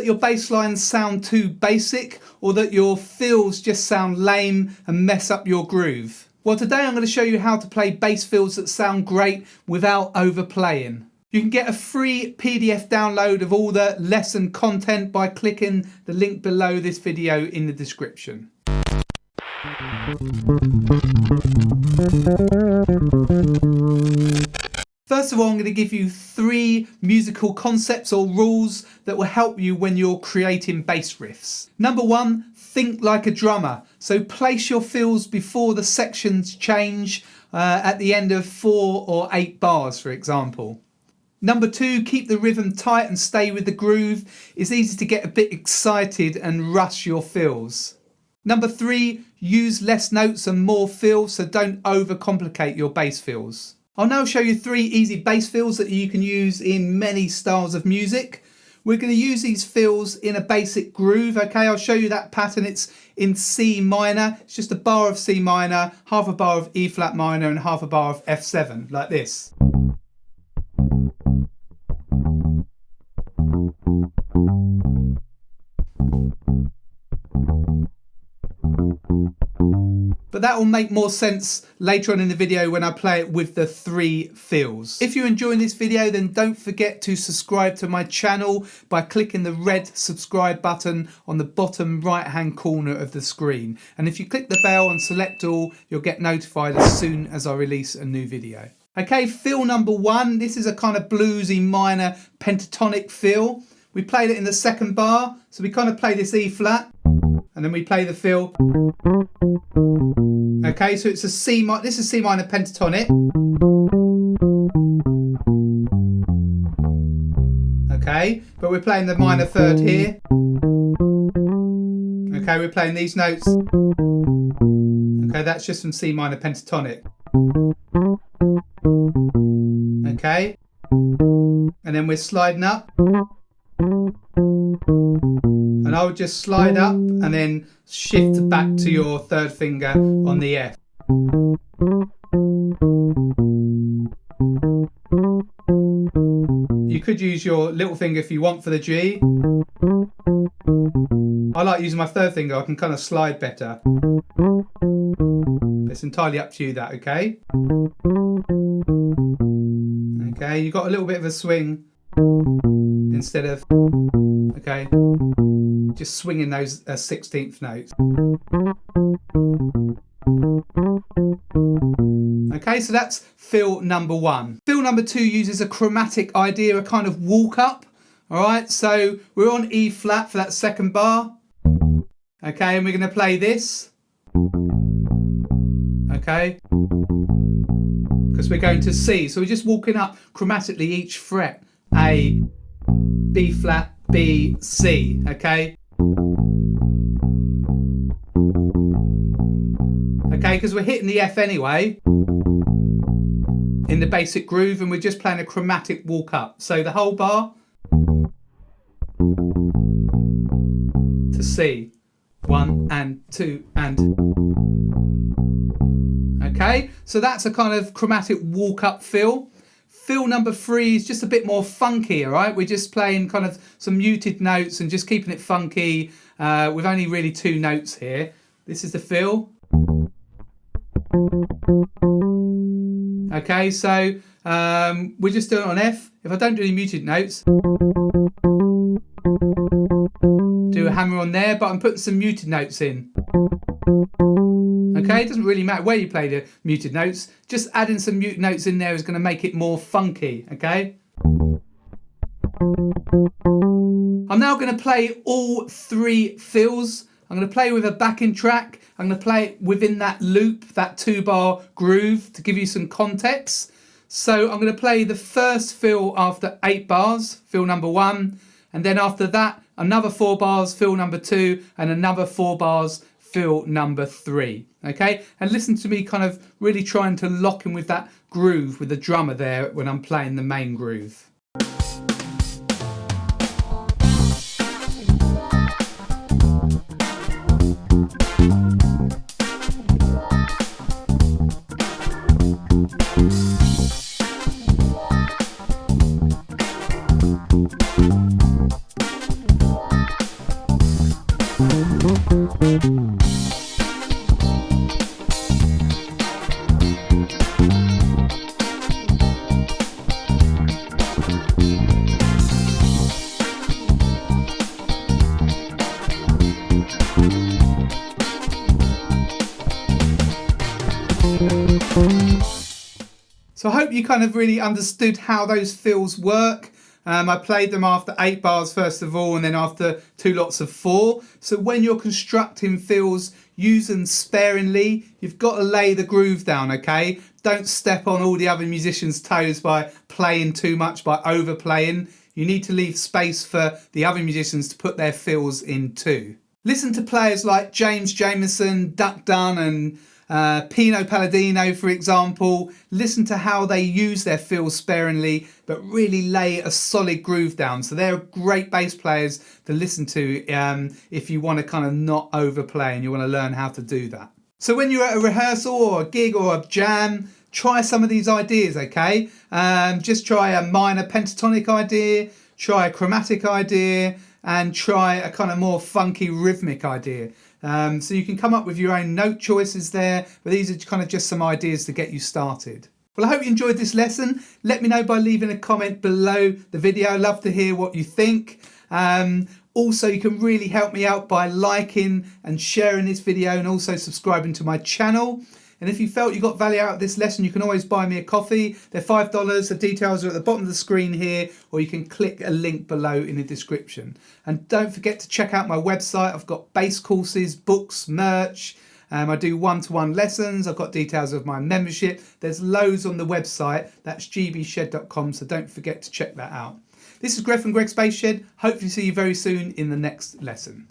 that your bass lines sound too basic or that your fills just sound lame and mess up your groove? Well, today I'm going to show you how to play bass fills that sound great without overplaying. You can get a free PDF download of all the lesson content by clicking the link below this video in the description. First of all, I'm going to give you 3 musical concepts or rules that will help you when you're creating bass riffs. Number 1, think like a drummer. So place your fills before the sections change at the end of 4 or 8 bars, for example. Number 2, keep the rhythm tight and stay with the groove. It's easy to get a bit excited and rush your fills. Number 3, use less notes and more fills, so don't overcomplicate your bass fills. I'll now show you 3 easy bass fills that you can use in many styles of music. We're going to use these fills in a basic groove, okay? I'll show you that pattern. It's in C minor. It's just a bar of C minor, half a bar of E flat minor and half a bar of F7, like this. But that will make more sense later on in the video when I play it with the 3 fills. If you're enjoying this video, then don't forget to subscribe to my channel by clicking the red subscribe button on the bottom right hand corner of the screen. And if you click the bell and select all, you'll get notified as soon as I release a new video. Okay, fill number 1. This is a kind of bluesy minor pentatonic fill. We played it in the 2nd bar, so we kind of play this E flat. And then we play the fill. Okay, so it's a C minor. This is C minor pentatonic. Okay, but we're playing the minor 3rd here. Okay, we're playing these notes. Okay, that's just from C minor pentatonic. Okay, and then we're sliding up. And I would just slide up and then shift back to your 3rd finger on the F. You could use your little finger if you want for the G. I like using my 3rd finger. I can kind of slide better. It's entirely up to you that, okay? Okay, you got a little bit of a swing instead of, okay, just swinging those 16th notes. Okay, so that's fill number 1. Fill number 2 uses a chromatic idea, a kind of walk up. All right, so we're on E flat for that 2nd bar. Okay, and we're going to play this. Okay, because we're going to C. So we're just walking up chromatically each fret. A, B flat, B, C, okay? Okay, because we're hitting the F anyway in the basic groove and we're just playing a chromatic walk up. So the whole bar to C, 1 and 2 and. Okay, so that's a kind of chromatic walk up fill. Fill number 3 is just a bit more funky, all right? We're just playing kind of some muted notes and just keeping it funky with only really 2 notes here. This is the fill. Okay, so we're just doing it on F. If I don't do any muted notes, do a hammer on there, but I'm putting some muted notes in. Okay, it doesn't really matter where you play the muted notes. Just adding some muted notes in there is going to make it more funky, okay? I'm now going to play all 3 fills. I'm going to play with a backing track. I'm going to play it within that loop, that 2-bar groove to give you some context. So I'm going to play the first fill after 8 bars, fill number 1. And then after that, another 4 bars, fill number 2, and another 4 bars, fill number 3. Okay, and listen to me kind of really trying to lock in with that groove with the drummer there when I'm playing the main groove. So I hope you kind of really understood how those fills work. I played them after 8 bars first of all, and then after 2 lots of 4. So when you're constructing fills, use them sparingly. You've got to lay the groove down, okay? Don't step on all the other musicians' toes by playing too much, by overplaying. You need to leave space for the other musicians to put their fills in too. Listen to players like James Jamerson, Duck Dunn and Pino Palladino, for example. Listen to how they use their fills sparingly, but really lay a solid groove down. So they're great bass players to listen to if you want to kind of not overplay and you want to learn how to do that. So when you're at a rehearsal or a gig or a jam, try some of these ideas, okay? Just try a minor pentatonic idea, try a chromatic idea, and try a kind of more funky rhythmic idea. So you can come up with your own note choices there, but these are kind of just some ideas to get you started. Well, I hope you enjoyed this lesson. Let me know by leaving a comment below the video. I'd love to hear what you think. Also, you can really help me out by liking and sharing this video and also subscribing to my channel. And if you felt you got value out of this lesson, you can always buy me a coffee. They're $5. The details are at the bottom of the screen here, or you can click a link below in the description. And don't forget to check out my website. I've got bass courses, books, merch. I do one-to-one lessons. I've got details of my membership. There's loads on the website. That's gbshed.com, so don't forget to check that out. This is Greg from Greg's Bass Shed. Hopefully see you very soon in the next lesson.